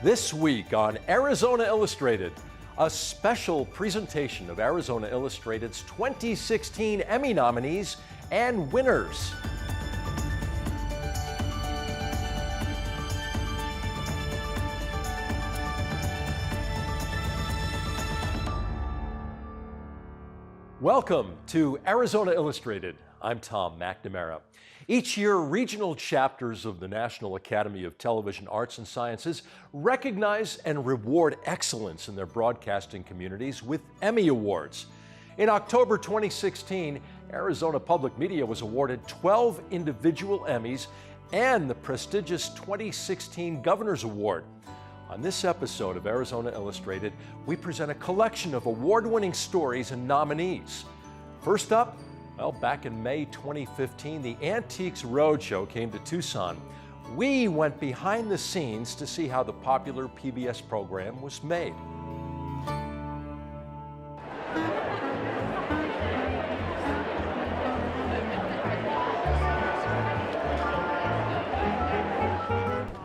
This week on Arizona Illustrated, a special presentation of Arizona Illustrated's 2016 Emmy Nominees and Winners. Welcome to Arizona Illustrated. I'm Tom McNAMARA. Each year, regional chapters of the National Academy of Television Arts and Sciences recognize and reward excellence in their broadcasting communities with Emmy Awards. In October 2016, Arizona Public Media was awarded 12 individual Emmys and the prestigious 2016 Governor's Award. On this episode of Arizona Illustrated, we present a collection of award-winning stories and nominees. First up, well, back in May 2015, the Antiques Roadshow came to Tucson. We went behind the scenes to see how the popular PBS program was made.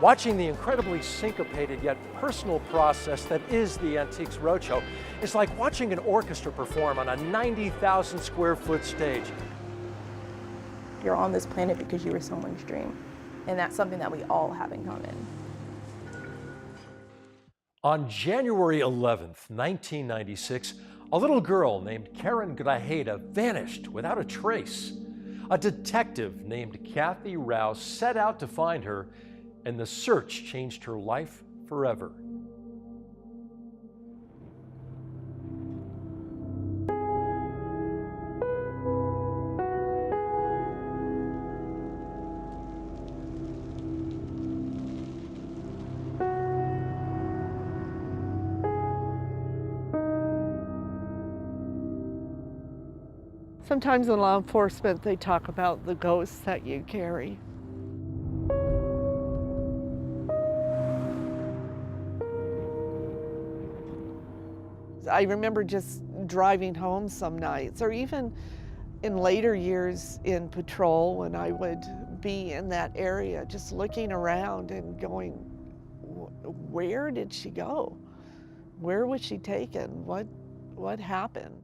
Watching the incredibly syncopated yet personal process that is the Antiques Roadshow is like watching an orchestra perform on a 90,000 square foot stage. You're on this planet because you were someone's dream, and that's something that we all have in common. On January 11th, 1996, a little girl named Karen Grajeda vanished without a trace. A detective named Kathy Rouse set out to find her, and the search changed her life forever. Sometimes in law enforcement, they talk about the ghosts that you carry. I remember just driving home some nights, or even in later years in patrol when I would be in that area, just looking around and going, where did she go? Where was she taken? What happened?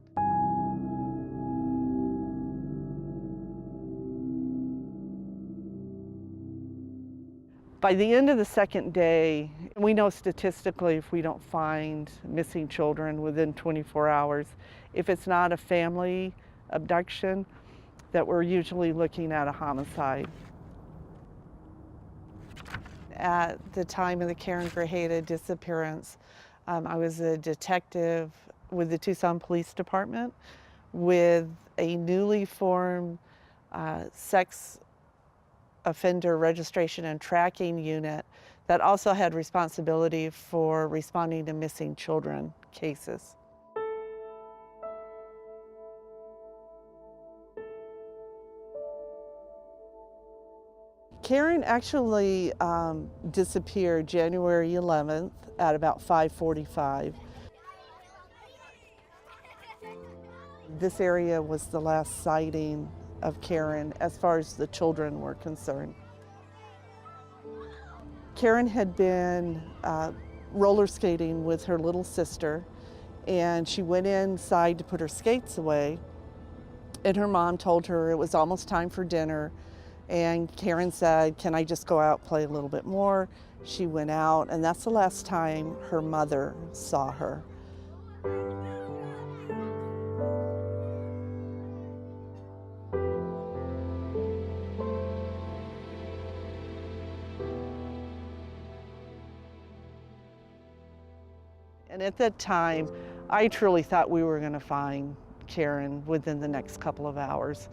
By the end of the second day, we know statistically if we don't find missing children within 24 hours, if it's not a family abduction, that we're usually looking at a homicide. At the time of the Karen Grajeda disappearance, I was a detective with the Tucson Police Department with a newly formed sex offender registration and tracking unit that also had responsibility for responding to missing children cases. Karen actually disappeared January 11th at about 5:45. This area was the last sighting of Karen as far as the children were concerned. Karen had been roller skating with her little sister, and she went inside to put her skates away, and her mom told her it was almost time for dinner, and Karen said, "Can I just go out, play a little bit more?" She went out, and that's the last time her mother saw her. And at that time, I truly thought we were going to find Karen within the next couple of hours.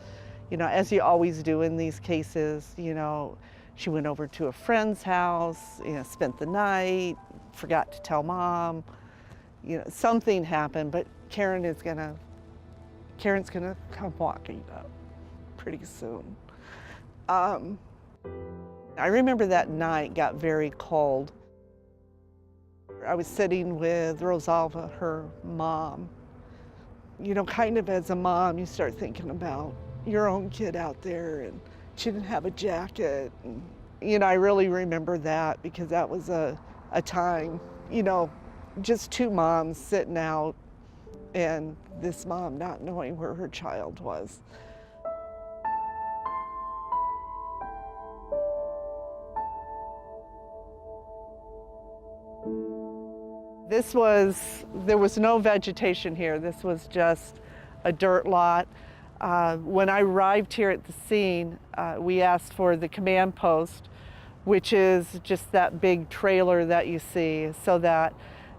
You know, as you always do in these cases, you know, she went over to a friend's house, you know, spent the night, forgot to tell mom. You know, something happened, but Karen's gonna come walking up pretty soon. I remember that night got very cold. I was sitting with Rosalva, her mom. You know, kind of as a mom, you start thinking about your own kid out there, and she didn't have a jacket. And, you know, I really remember that because that was a a time, you know, just two moms sitting out and this mom not knowing where her child was. There was no vegetation here. This was just a dirt lot. When I arrived here at the scene, we asked for the command post, which is just that big trailer that you see, so that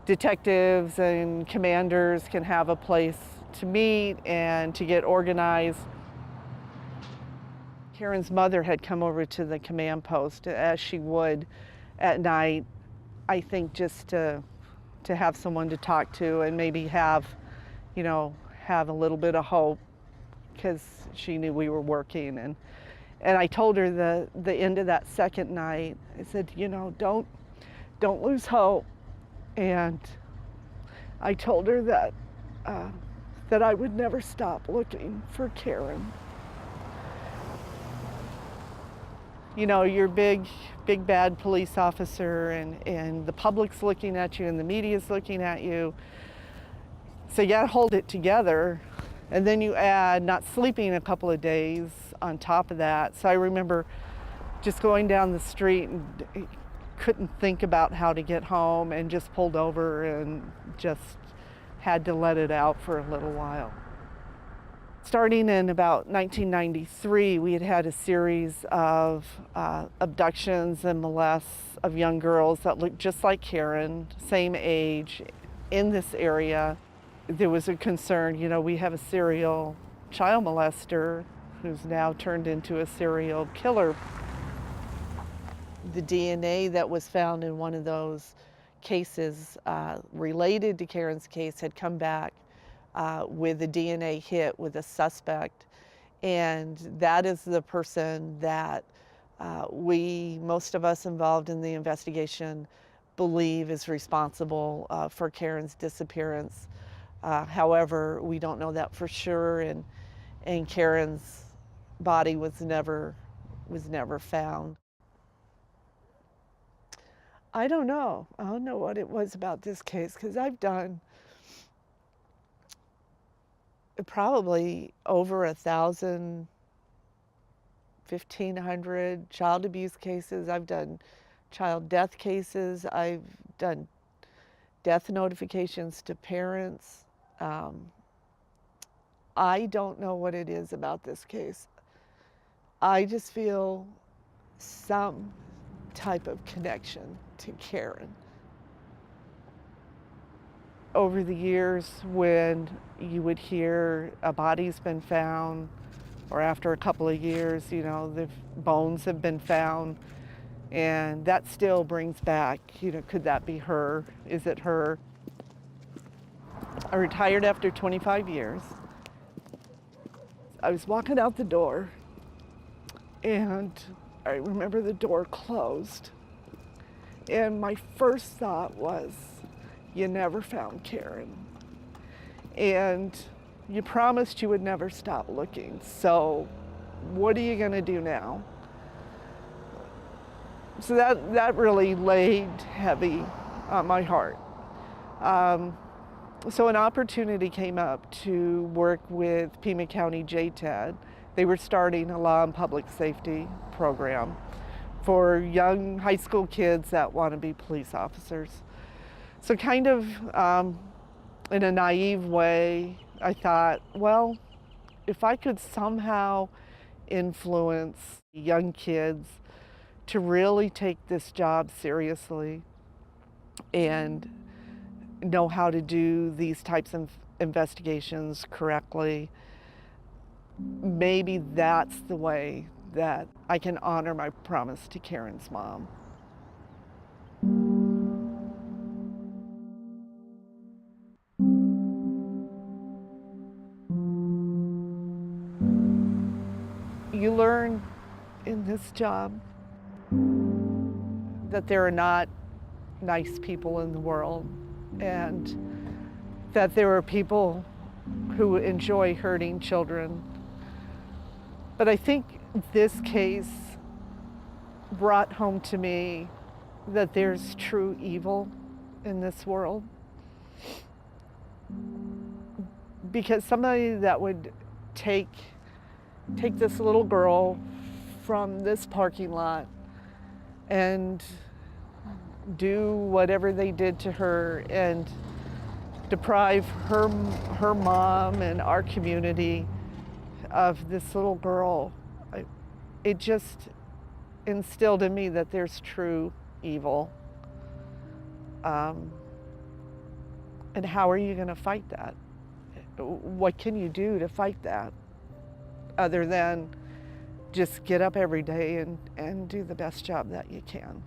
detectives and commanders can have a place to meet and to get organized. Karen's mother had come over to the command post, as she would at night, I think just to have someone to talk to and maybe have a little bit of hope, because she knew we were working. And I told her the end of that second night, I said, don't lose hope. And I told her that I would never stop looking for Karen. You're big bad police officer, and the public's looking at you and the media's looking at you. So you gotta hold it together. And then you add not sleeping a couple of days on top of that. So I remember just going down the street and couldn't think about how to get home, and just pulled over and just had to let it out for a little while. Starting in about 1993, we had a series of abductions and molests of young girls that looked just like Karen, same age, in this area. There was a concern, we have a serial child molester who's now turned into a serial killer. The DNA that was found in one of those cases related to Karen's case had come back with a DNA hit with a suspect. And that is the person that most of us involved in the investigation, believe is responsible for Karen's disappearance. However, we don't know that for sure, and Karen's body was never found. I don't know what it was about this case, because I've done probably over 1,000, 1,500 child abuse cases. I've done child death cases. I've done death notifications to parents. I don't know what it is about this case. I just feel some type of connection to Karen. Over the years, when you would hear a body's been found, or after a couple of years, the bones have been found, and that still brings back, could that be her? Is it her? I retired after 25 years. I was walking out the door, and I remember the door closed. And my first thought was, you never found Karen. And you promised you would never stop looking. So what are you gonna do now? So that really laid heavy on my heart. So an opportunity came up to work with Pima County JTAD. They were starting a law and public safety program for young high school kids that want to be police officers. So kind of in a naive way, I thought, well, if I could somehow influence young kids to really take this job seriously and know how to do these types of investigations correctly, maybe that's the way that I can honor my promise to Karen's mom. You learn in this job that there are not nice people in the world, and that there are people who enjoy hurting children. But I think this case brought home to me that there's true evil in this world. Because somebody that would take this little girl from this parking lot and do whatever they did to her and deprive her mom and our community of this little girl, it just instilled in me that there's true evil. And how are you going to fight that? What can you do to fight that other than just get up every day and do the best job that you can?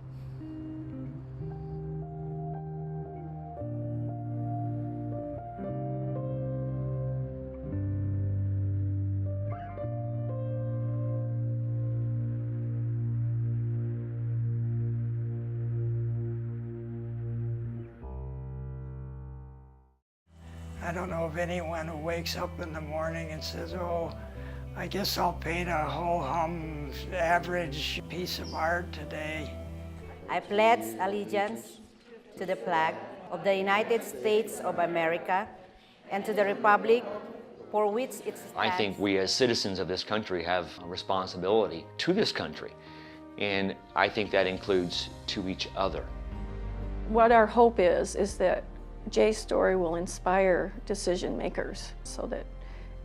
I don't know of anyone who wakes up in the morning and says, oh, I guess I'll paint a ho-hum average piece of art today. I pledge allegiance to the flag of the United States of America and to the republic for which it stands. I think we as citizens of this country have a responsibility to this country, and I think that includes to each other. What our hope is that Jay's story will inspire decision makers so that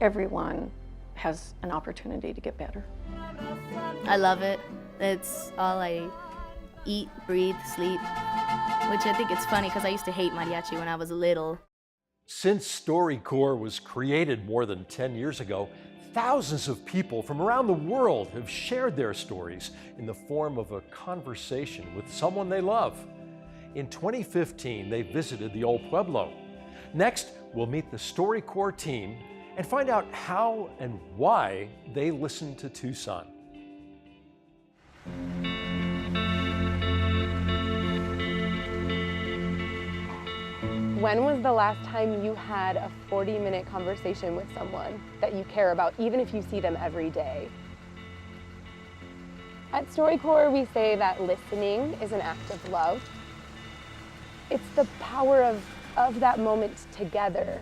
everyone has an opportunity to get better. I love it. It's all I eat, breathe, sleep, which I think it's funny because I used to hate mariachi when I was little. Since StoryCorps was created more than 10 years ago, thousands of people from around the world have shared their stories in the form of a conversation with someone they love. In 2015, they visited the old Pueblo. Next, we'll meet the StoryCorps team and find out how and why they listened to Tucson. When was the last time you had a 40-minute conversation with someone that you care about, even if you see them every day? At StoryCorps, we say that listening is an act of love. It's the power of that moment together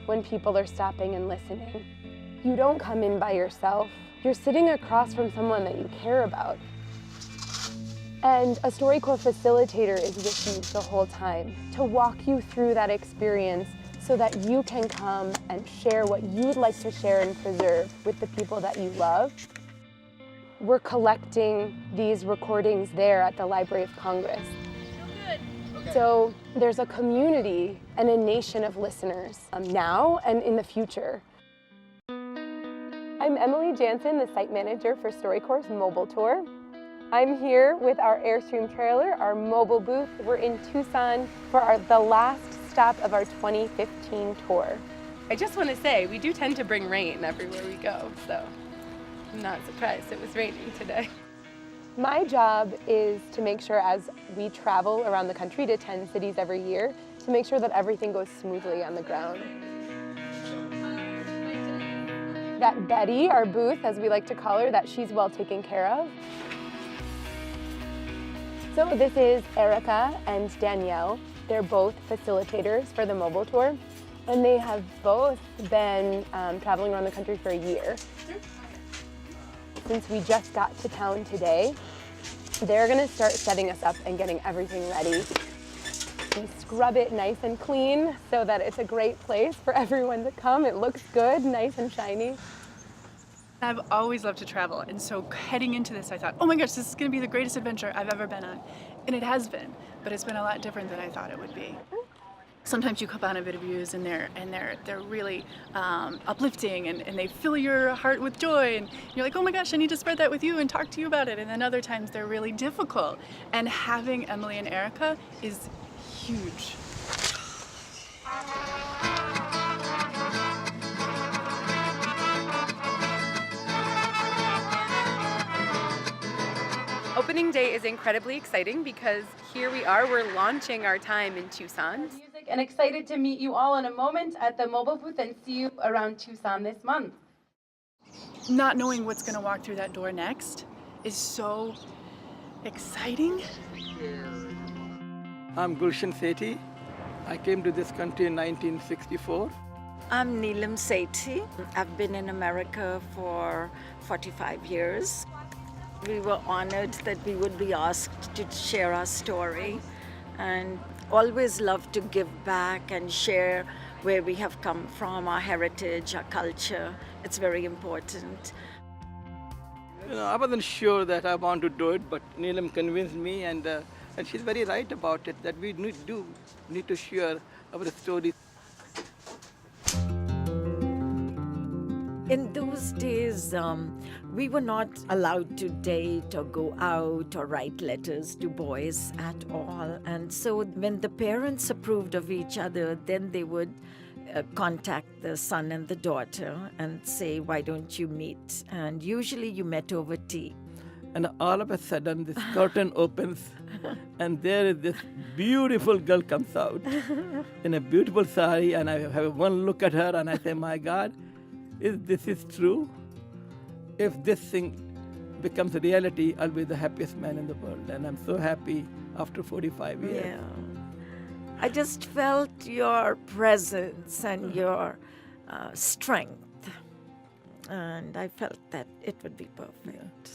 when people are stopping and listening. You don't come in by yourself. You're sitting across from someone that you care about. And a StoryCorps facilitator is with you the whole time to walk you through that experience so that you can come and share what you'd like to share and preserve with the people that you love. We're collecting these recordings there at the Library of Congress. So there's a community and a nation of listeners now and in the future. I'm Emily Jansen, the site manager for StoryCorps' mobile tour. I'm here with our Airstream trailer, our mobile booth. We're in Tucson for the last stop of our 2015 tour. I just want to say, we do tend to bring rain everywhere we go, so I'm not surprised it was raining today. My job is to make sure as we travel around the country to 10 cities every year, to make sure that everything goes smoothly on the ground. That Betty, our booth, as we like to call her, that she's well taken care of. So this is Erica and Danielle. They're both facilitators for the mobile tour, and they have both been traveling around the country for a year. Since we just got to town today, they're gonna start setting us up and getting everything ready. We scrub it nice and clean so that it's a great place for everyone to come. It looks good, nice and shiny. I've always loved to travel, and so heading into this I thought, oh my gosh, this is gonna be the greatest adventure I've ever been on. And it has been, but it's been a lot different than I thought it would be. Sometimes you come on a bit of views and they're really uplifting and they fill your heart with joy, and you're like, oh my gosh, I need to spread that with you and talk to you about it. And then other times they're really difficult. And having Emily and Erica is huge. Opening day is incredibly exciting because here we are, we're launching our time in Tucson. And excited to meet you all in a moment at the mobile booth and see you around Tucson this month. Not knowing what's gonna walk through that door next is so exciting. I'm Gulshan Sethi. I came to this country in 1964. I'm Neelam Sethi. I've been in America for 45 years. We were honored that we would be asked to share our story, and always love to give back and share where we have come from, our heritage, our culture. It's very important. I wasn't sure that I want to do it, but Neelam convinced me, and she's very right about it, that we need to share our story. In those days, we were not allowed to date or go out or write letters to boys at all. And so when the parents approved of each other, then they would contact the son and the daughter and say, why don't you meet? And usually you met over tea. And all of a sudden, this curtain opens, and there is this beautiful girl comes out in a beautiful sari, and I have one look at her, and I say, my God, if this is true, if this thing becomes a reality, I'll be the happiest man in the world. And I'm so happy after 45 years. Yeah. I just felt your presence and your strength. And I felt that it would be perfect.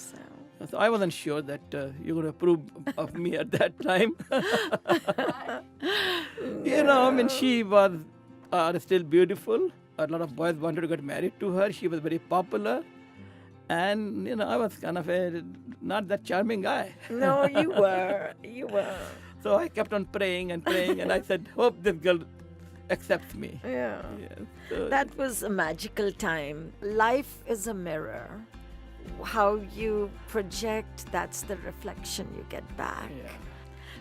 So I wasn't sure that you would approve of me at that time. She was still beautiful. A lot of boys wanted to get married to her. She was very popular. And, I was kind of not that charming guy. No, you were. You were. So I kept on praying, and I said, hope this girl accepts me. Yeah. So that was a magical time. Life is a mirror. How you project, that's the reflection you get back. Yeah.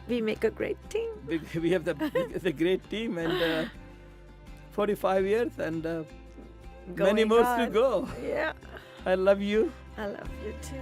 We make a great team. We have it's a great team, and 45 years, and many more to go. Yeah. I love you. I love you too.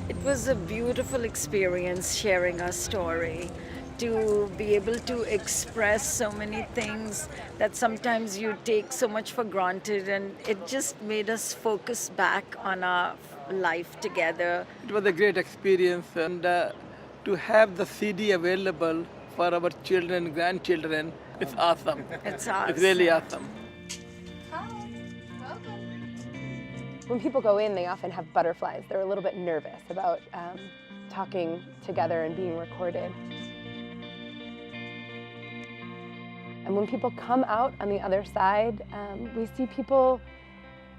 It was a beautiful experience sharing our story, to be able to express so many things that sometimes you take so much for granted, and it just made us focus back on our life together. It was a great experience, and to have the CD available for our children, grandchildren, it's awesome. It's awesome. It's really awesome. When people go in, they often have butterflies. They're a little bit nervous about talking together and being recorded. And when people come out on the other side, we see people,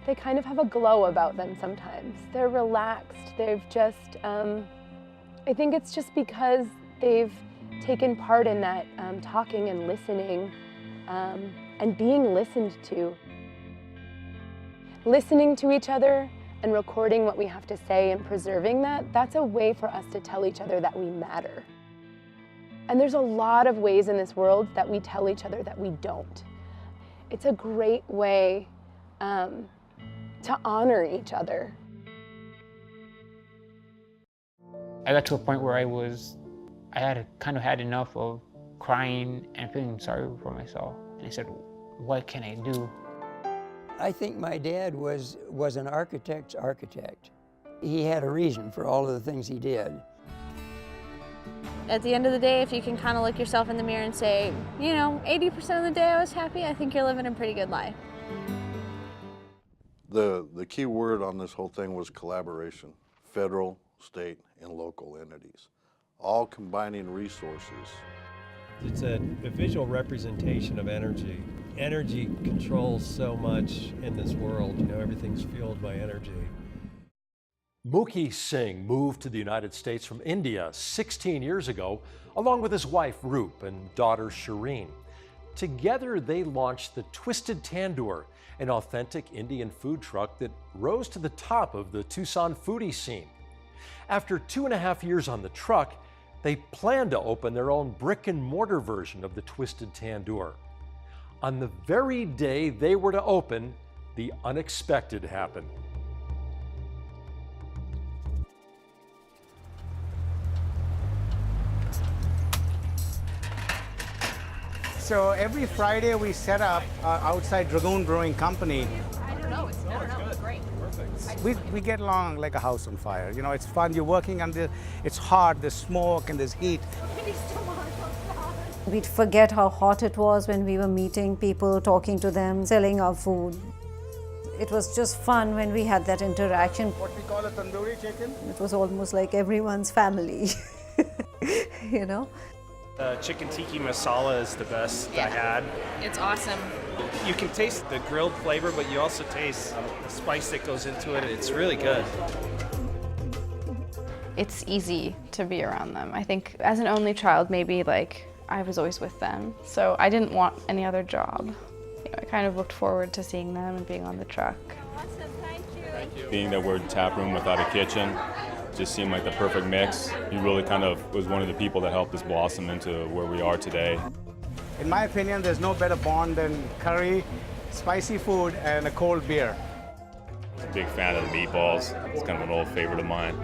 they kind of have a glow about them sometimes. They're relaxed. They've just, I think it's just because they've taken part in that talking and listening and being listened to. Listening to each other and recording what we have to say and preserving that, that's a way for us to tell each other that we matter. And there's a lot of ways in this world that we tell each other that we don't. It's a great way to honor each other. I got to a point where I had kind of had enough of crying and feeling sorry for myself. And I said, what can I do? I think my dad was an architect's architect. He had a reason for all of the things he did. At the end of the day, if you can kind of look yourself in the mirror and say, 80% of the day I was happy, I think you're living a pretty good life. The key word on this whole thing was collaboration. Federal, state, and local entities, all combining resources. It's a visual representation of energy. Energy controls so much in this world. Everything's fueled by energy. Singh moved to the United States from India 16 years ago, along with his wife Roop and daughter Shireen. Together, they launched the Twisted Tandoor, an authentic Indian food truck that rose to the top of the Tucson foodie scene. After 2.5 years on the truck, they plan to open their own brick and mortar version of the Twisted Tandoor. On the very day they were to open, the unexpected happened. So every Friday we set up outside Dragoon Brewing Company. I don't know, it's great. Perfect. we get along like a house on fire. You know, it's fun. You're working under, it's hot, there's smoke and there's heat. We'd forget how hot it was when we were meeting people, talking to them, selling our food. It was just fun when we had that interaction. What we call a tandoori chicken? It was almost like everyone's family, you know? Chicken tikka masala is the best I had. It's awesome. You can taste the grilled flavor, but you also taste the spice that goes into it. It's really good. It's easy to be around them. I think as an only child, maybe like I was always with them, so I didn't want any other job. You know, I kind of looked forward to seeing them and being on the truck. Awesome, thank you. Being that we're Taproom without a kitchen just seemed like the perfect mix. He really kind of was one of the people that helped us blossom into where we are today. In my opinion, there's no better bond than curry, spicy food, and a cold beer. I'm a big fan of the meatballs. It's kind of an old favorite of mine.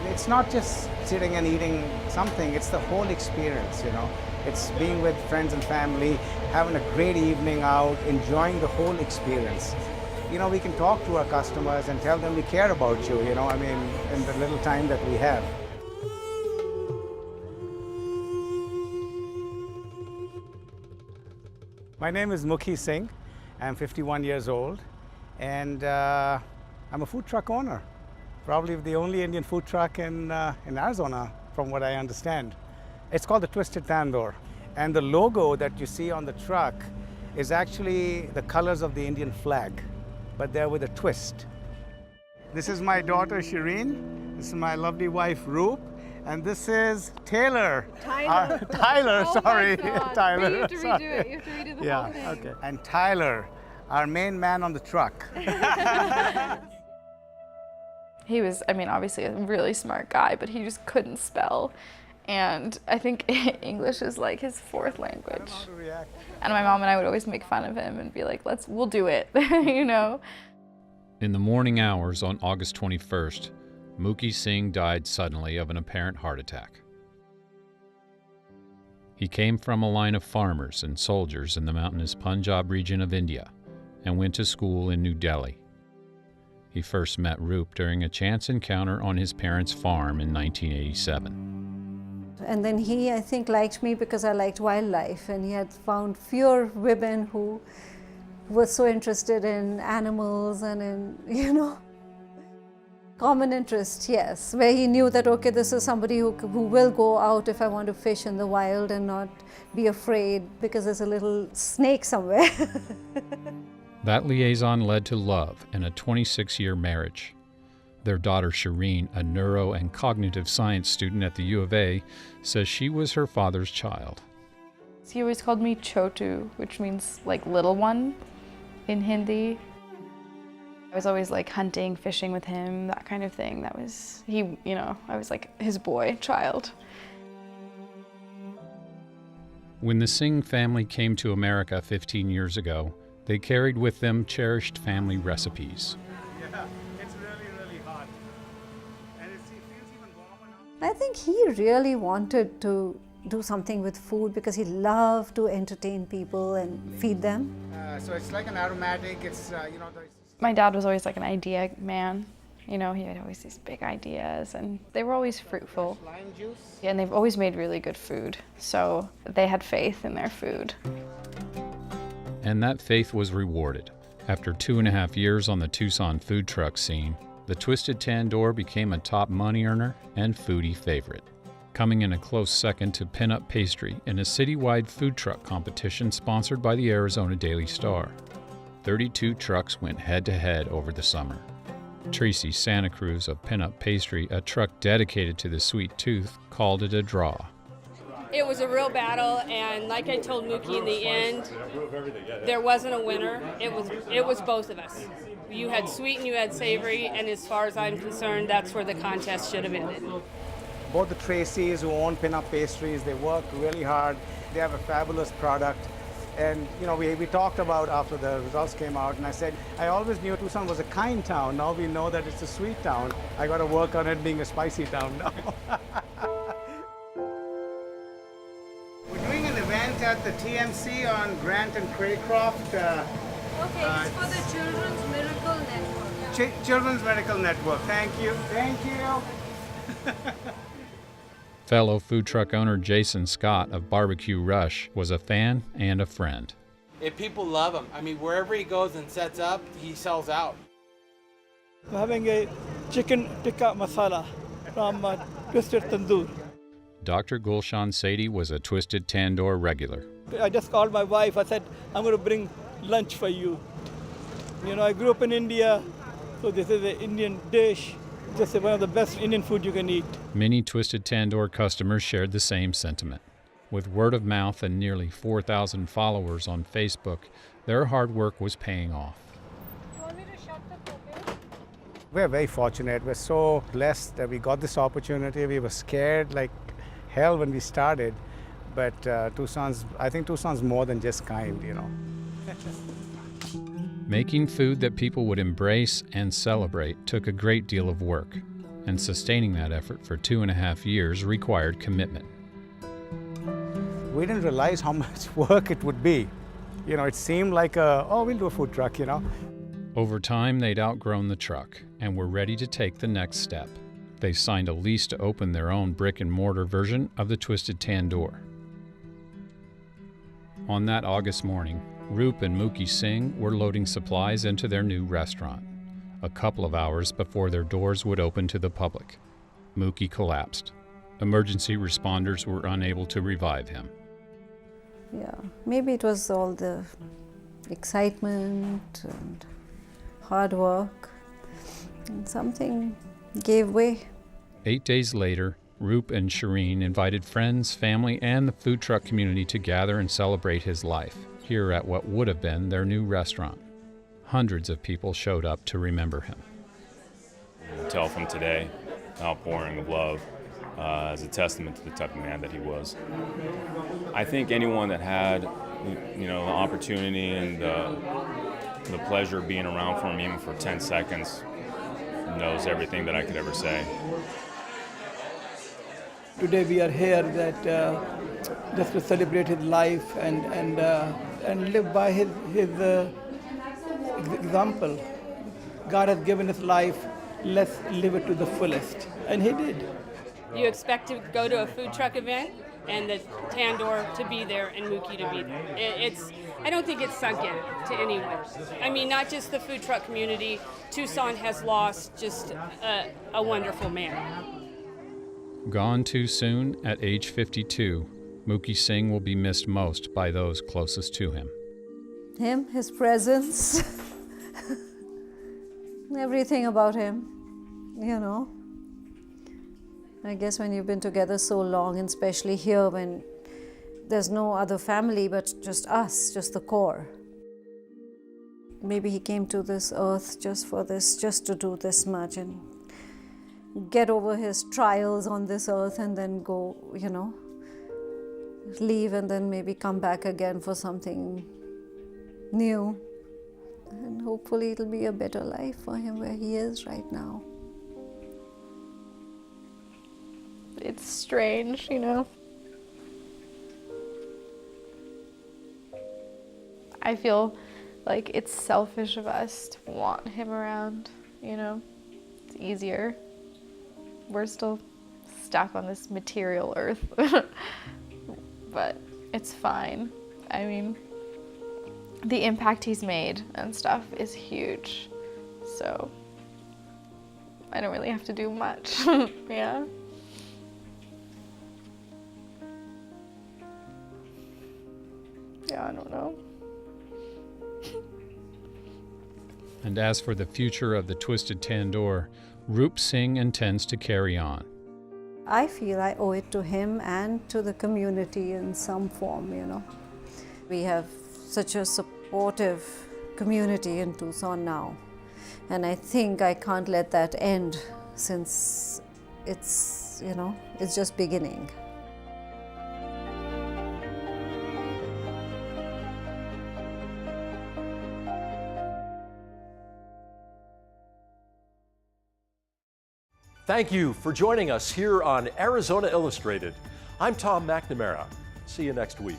It's not just sitting and eating something, it's the whole experience, you know. It's being with friends and family, having a great evening out, enjoying the whole experience. You know, we can talk to our customers and tell them we care about you, you know, I mean, in the little time that we have. My name is Singh. I'm 51 years old, and I'm a food truck owner. Probably the only Indian food truck in Arizona, from what I understand. It's called the Twisted Tandoor. And the logo that you see on the truck is actually the colors of the Indian flag, but they're with a twist. This is my daughter, Shireen. This is my lovely wife, Roop. And this is Taylor. Tyler. Tyler, Oh sorry. my God. Tyler. You have to redo it. You have to redo the whole thing. Okay. And Tyler, our main man on the truck. He was, I mean, obviously a really smart guy, but he just couldn't spell. And I think English is like his fourth language. And my mom and I would always make fun of him and be like, we'll do it, you know? In the morning hours on August 21st, Singh died suddenly of an apparent heart attack. He came from a line of farmers and soldiers in the mountainous Punjab region of India and went to school in New Delhi. He first met Roop during a chance encounter on his parents' farm in 1987. And then he, I think, liked me because I liked wildlife, and he had found fewer women who were so interested in animals and in, you know, common interest, yes, where he knew that, okay, this is somebody who will go out if I want to fish in the wild and not be afraid because there's a little snake somewhere. That liaison led to love and a 26-year marriage. Their daughter Shireen, a neuro and cognitive science student at the U of A, says she was her father's child. He always called me Chotu, which means like little one in Hindi. I was always like hunting, fishing with him, that kind of thing. That was, you know, I was like his boy child. When the Singh family came to America 15 years ago, they carried with them cherished family recipes. Yeah, it's really, really hot. And it feels even warmer I think he really wanted to do something with food because he loved to entertain people and feed them. So it's like an aromatic, it's, you know, My dad was always like an idea man. You know, he had always these big ideas, and they were always fruitful. Lime juice. Yeah, and they've always made really good food, so they had faith in their food. And that faith was rewarded. After 2.5 years on the Tucson food truck scene, the Twisted Tandoor became a top money earner and foodie favorite, coming in a close second to Pinup Pastry in a citywide food truck competition sponsored by the Arizona Daily Star. 32 trucks went head-to-head over the summer. Tracy Santa Cruz of Pinup Pastry, a truck dedicated to the sweet tooth, called it a draw. It was a real battle, and like I told Mookie in the end, there wasn't a winner. It was both of us. You had sweet and you had savory, and as far as I'm concerned, that's where the contest should have ended. Both the Tracys who own Pinup Pastries, they work really hard. They have a fabulous product. And you know, we talked about after the results came out, and I said, I always knew Tucson was a kind town. Now we know that it's a sweet town. I got to work on it being a spicy town now. We're doing an event at the TMC on Grant and Craycroft. Okay, it's for the Children's Miracle Network. Children's Medical Network. Thank you. Thank you. Fellow food truck owner Jason Scott of Barbecue Rush was a fan and a friend. If people love him, I mean, wherever he goes and sets up, he sells out. I'm having a chicken tikka masala from Twisted Tandoor. Dr. Gulshan Sethi was a Twisted Tandoor regular. I just called my wife. I said, I'm going to bring lunch for you. You know, I grew up in India, so this is an Indian dish. Just one of the best Indian food you can eat. Many Twisted Tandoor customers shared the same sentiment. With word of mouth and nearly 4,000 followers on Facebook, their hard work was paying off. We're very fortunate. We're so blessed that we got this opportunity. We were scared like hell when we started, but I think Tucson's more than just kind, you know. Making food that people would embrace and celebrate took a great deal of work, and sustaining that effort for 2.5 years required commitment. We didn't realize how much work it would be. You know, it seemed like we'll do a food truck, you know. Over time, they'd outgrown the truck and were ready to take the next step. They signed a lease to open their own brick-and-mortar version of the Twisted Tandoor. On that August morning, Roop and Singh were loading supplies into their new restaurant, a couple of hours before their doors would open to the public. Mookie collapsed. Emergency responders were unable to revive him. Yeah, maybe it was all the excitement and hard work, and something gave way. 8 days later, Roop and Shireen invited friends, family, and the food truck community to gather and celebrate his life here at what would have been their new restaurant. Hundreds of people showed up to remember him. You can tell from today, outpouring of love as a testament to the type of man that he was. I think anyone that had, the opportunity and the pleasure of being around for him even for 10 seconds knows everything that I could ever say. Today we are here just to celebrate his life and live by his example. God has given us life, let's live it to the fullest. And he did. You expect to go to a food truck event and the Tandoor to be there and Mookie to be there. I don't think it's sunk in to anyone. I mean, not just the food truck community. Tucson has lost just a wonderful man. Gone too soon at age 52, Singh will be missed most by those closest to him. Him, his presence, everything about him, you know. I guess when you've been together so long, and especially here when there's no other family but just us, just the core. Maybe he came to this earth just for this, just to do this much and get over his trials on this earth and then go, leave and then maybe come back again for something new. And hopefully it'll be a better life for him where he is right now. It's strange, I feel like it's selfish of us to want him around, It's easier. We're still stuck on this material earth, but it's fine. I mean, the impact he's made and stuff is huge, so I don't really have to do much, yeah. Yeah, I don't know. And as for the future of the Twisted Tandoor, Roop Singh intends to carry on. I feel I owe it to him and to the community in some form, We have such a supportive community in Tucson now. And I think I can't let that end since it's just beginning. Thank you for joining us here on Arizona Illustrated. I'm Tom McNamara. See you next week.